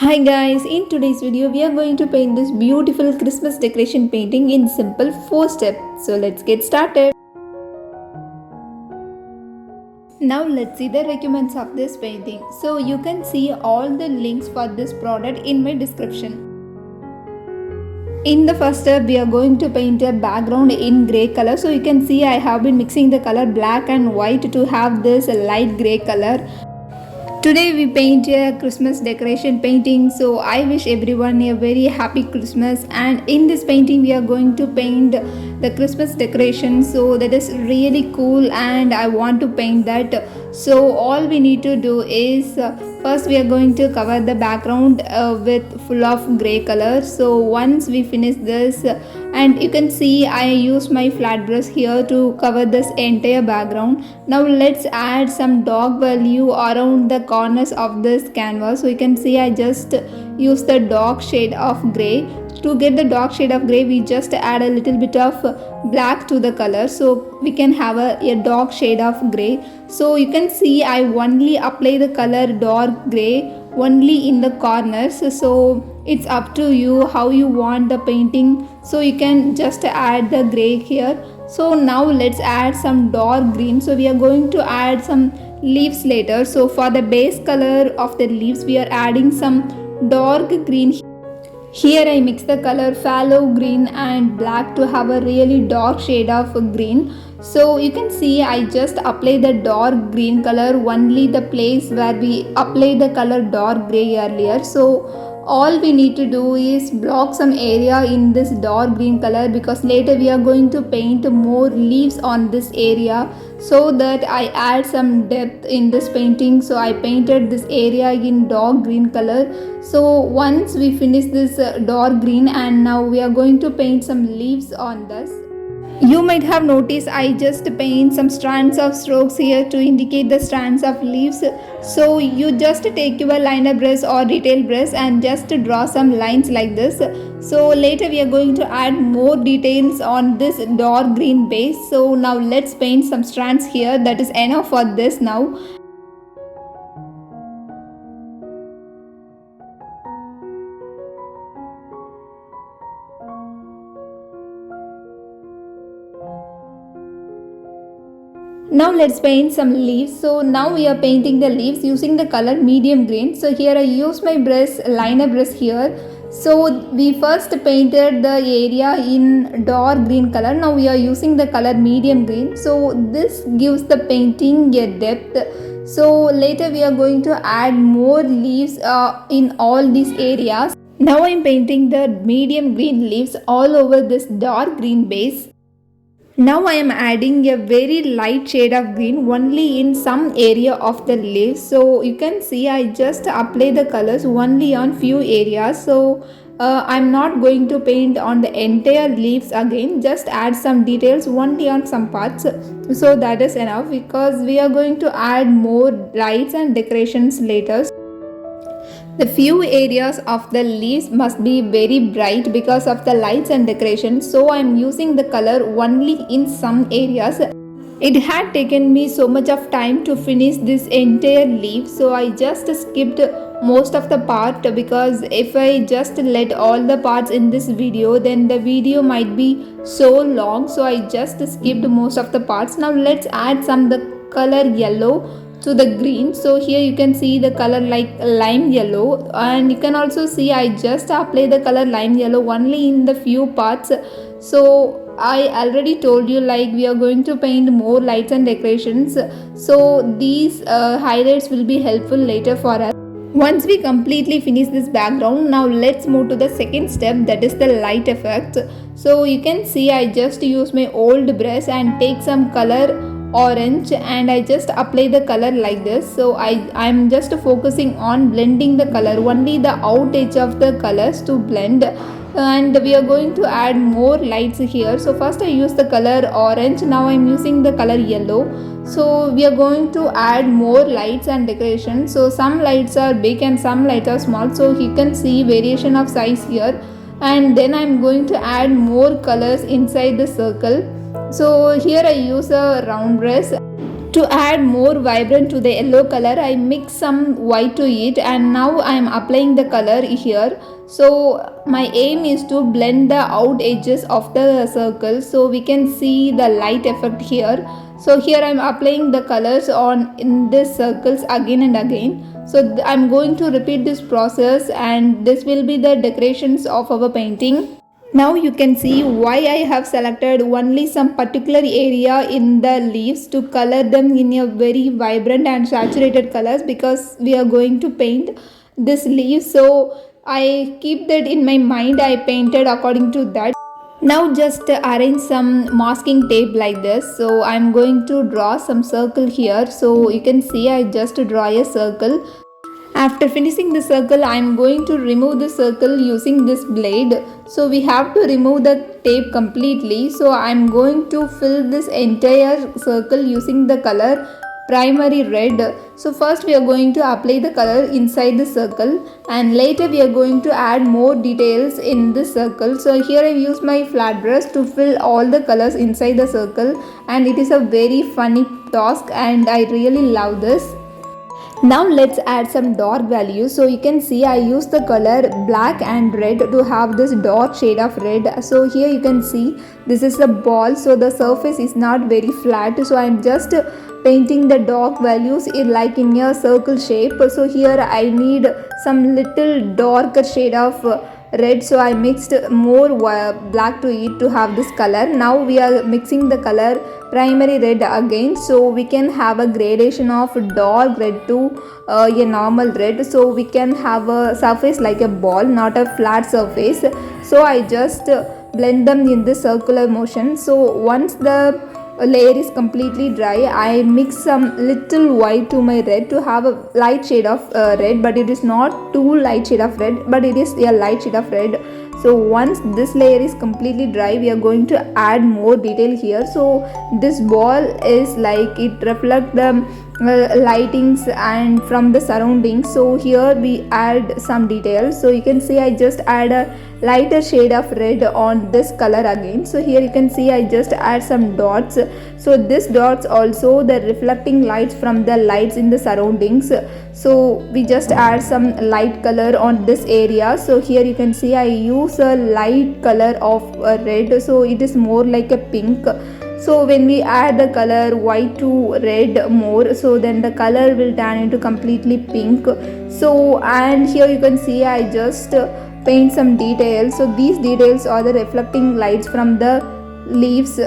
Hi guys, in today's video we are going to paint this beautiful Christmas decoration painting in simple 4 steps. So let's get started. Now let's see the requirements of this painting. So you can see all the links for this product in my description. In the first step we are going to paint a background in grey color. So you can see I have been mixing the color black and white to have this light grey color. Today we paint a Christmas decoration painting, so I wish everyone a very happy Christmas. And in this painting we are going to paint the Christmas decoration, so that is really cool and I want to paint that. So all we need to do is first we are going to cover the background with full of grey color. So once we finish this, and you can see I use my flat brush here to cover this entire background. Now let's add some dark value around the corners of this canvas. So you can see I just use the dark shade of grey. To get the dark shade of grey we just add a little bit of black to the color, so we can have a dark shade of grey. So you can see I only apply the color dark grey only in the corners, so it's up to you how you want the painting. So you can just add the grey here. So now let's add some dark green. So we are going to add some leaves later. So for the base color of the leaves we are adding some dark green. Here I mix the color phthalo green and black to have a really dark shade of green. So you can see I just apply the dark green color only the place where we apply the color dark grey earlier. So all we need to do is block some area in this dark green color, because later we are going to paint more leaves on this area, so that I add some depth in this painting. So I painted this area in dark green color. So once we finish this dark green, and now we are going to paint some leaves on this. You might have noticed I just paint some strands of strokes here to indicate the strands of leaves. So you just take your liner brush or detail brush and just draw some lines like this. So later we are going to add more details on this dark green base. So now let's paint some strands here. That is enough for this now. Now let's paint some leaves. So now we are painting the leaves using the color medium green. So here I use my brush, liner brush here. So we first painted the area in dark green color. Now we are using the color medium green. So this gives the painting a depth. So later we are going to add more leaves in all these areas. Now I am painting the medium green leaves all over this dark green base. Now I am adding a very light shade of green only in some area of the leaves. So you can see I just apply the colors only on few areas. So I'm not going to paint on the entire leaves again, just add some details only on some parts. So that is enough, because we are going to add more lights and decorations later. The few areas of the leaves must be very bright because of the lights and decorations. So I am using the color only in some areas. It had taken me so much of time to finish this entire leaf, so I just skipped most of the part, because if I just let all the parts in this video then the video might be so long. So I just skipped most of the parts. Now let's add some the color yellow to the green. So here you can see the color like lime yellow, and you can also see I just apply the color lime yellow only in the few parts. So I already told you like we are going to paint more lights and decorations, so these highlights will be helpful later for us. Once we completely finish this background, now let's move to the second step, that is the light effect. So you can see I just use my old brush and take some color orange and I just apply the color like this. So I'm just focusing on blending the color, only the out edge of the colors to blend, and we are going to add more lights here. So first I use the color orange, now I'm using the color yellow. So we are going to add more lights and decoration. So some lights are big and some lights are small, so you can see variation of size here. And then I'm going to add more colors inside the circle. So here I use a round brush. To add more vibrant to the yellow color, I mix some white to it, and now I am applying the color here. So my aim is to blend the out edges of the circle so we can see the light effect here. So here I am applying the colors on in these circles again and again. So I am going to repeat this process, and this will be the decorations of our painting. Now you can see why I have selected only some particular area in the leaves to color them in a very vibrant and saturated colors, because we are going to paint this leaf. So I keep that in my mind. I painted according to that. Now just arrange some masking tape like this. So I'm going to draw some circle here. So you can see I just draw a circle. After finishing the circle, I am going to remove the circle using this blade. So we have to remove the tape completely. So I am going to fill this entire circle using the color primary red. So first we are going to apply the color inside the circle, and later we are going to add more details in this circle. So here I use my flat brush to fill all the colors inside the circle, and it is a very funny task and I really love this. Now let's add some dark values. So you can see I use the color black and red to have this dark shade of red. So here you can see this is a ball, so the surface is not very flat. So I'm just painting the dark values like in a circle shape. So here I need some little darker shade of red, so I mixed more black to it to have this color. Now we are mixing the color primary red again, so we can have a gradation of dark red to a normal red, so we can have a surface like a ball, not a flat surface. So I just blend them in this circular motion. So once the layer is completely dry, I mix some little white to my red to have a light shade of red, but it is not too light shade of red, but it is a light shade of red. So once this layer is completely dry, we are going to add more detail here. So this ball is like it reflects the lightings and from the surroundings. So here we add some details. So you can see I just add a lighter shade of red on this color again. So here you can see I just add some dots. So this dots also the reflecting lights from the lights in the surroundings. So we just add some light color on this area. So here you can see I use a light color of red, so it is more like a pink. So when we add the color white to red more, so then the color will turn into completely pink. So and here you can see I just paint some details. So these details are the reflecting lights from the leaves.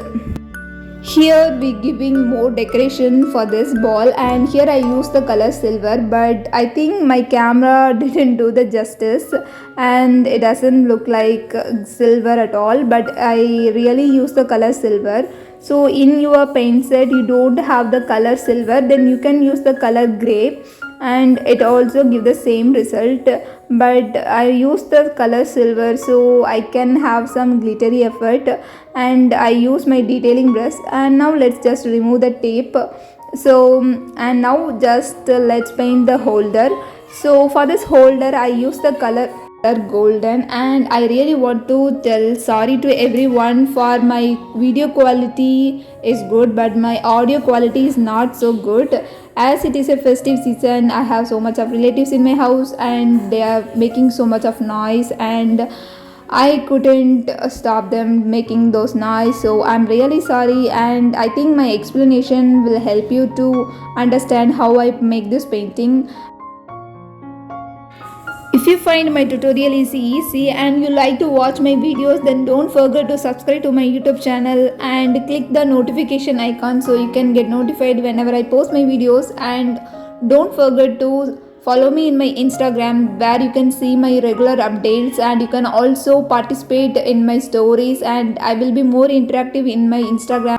Here we giving more decoration for this ball, and here I use the color silver, but I think my camera didn't do the justice and it doesn't look like silver at all, but I really use the color silver. So in your paint set you don't have the color silver, then you can use the color gray and it also give the same result, but I use the color silver so I can have some glittery effect, and I use my detailing brush. And now let's just remove the tape. So and now just let's paint the holder. So for this holder I use the color golden, and I really want to tell sorry to everyone for my video quality is good but my audio quality is not so good. As it is a festive season, I have so much of relatives in my house and they are making so much of noise, and I couldn't stop them making those noise. So I'm really sorry, and I think my explanation will help you to understand how I make this painting. If you find my tutorial is easy and you like to watch my videos, then don't forget to subscribe to my YouTube channel and click the notification icon so you can get notified whenever I post my videos. And don't forget to follow me in my Instagram where you can see my regular updates, and you can also participate in my stories, and I will be more interactive in my Instagram.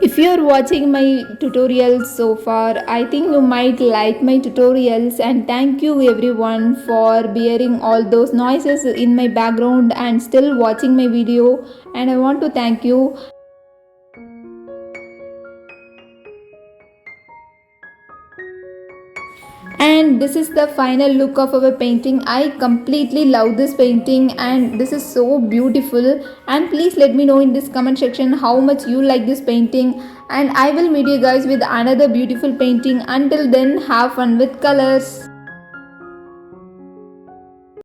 If you are watching my tutorials so far, I think you might like my tutorials, and thank you everyone for bearing all those noises in my background and still watching my video, and I want to thank you. And this is the final look of our painting. I completely love this painting and this is so beautiful. And please let me know in this comment section how much you like this painting, and I will meet you guys with another beautiful painting. Until then, have fun with colors.